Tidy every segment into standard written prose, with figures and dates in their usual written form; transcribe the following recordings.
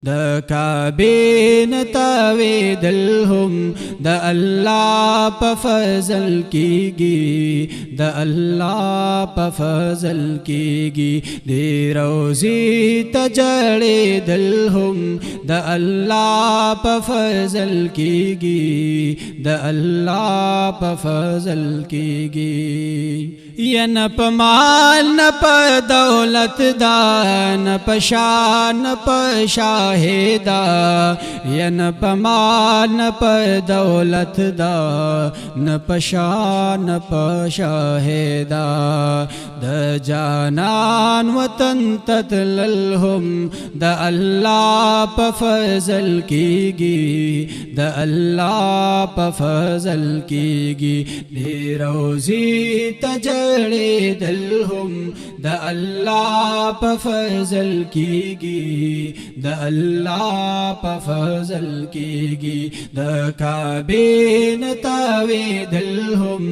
د کعبې نه تاوېدل هم د الله په فضل کېږي، د الله په فضل کېږي. د روضې ته ژړېدل هم د الله په فضل کېږي، د الله په فضل کېږي. یا نه په مال نه په دولت دا، نه په شان نه په شاهدا، یا نه په مال نه په دولت دا، نه په شان نه په شاهدا. د جانان وطن تتلل هم د الله په فضل کېږي، د الله په فضل کېږي. د روضې ته ژړېدل هم د الله په فضل کېږي، د الله په فضل کېږي. د کعبې نه تاوېدل هم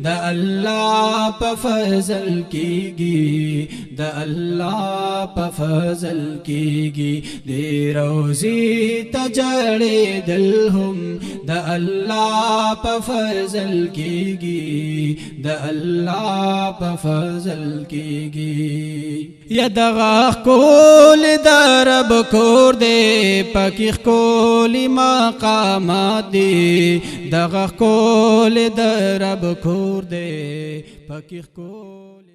د الله په فضل کېږي، د الله په فضل کېږي. د روضې ته ژړېدل هم د الله په فضل کېږي، د الله په فضل کېږي. یا دغه ښکل د رب کور دی، پکې ښکلي مقامات دي. دغه ښکل د رب کور دی، پکې ښکلي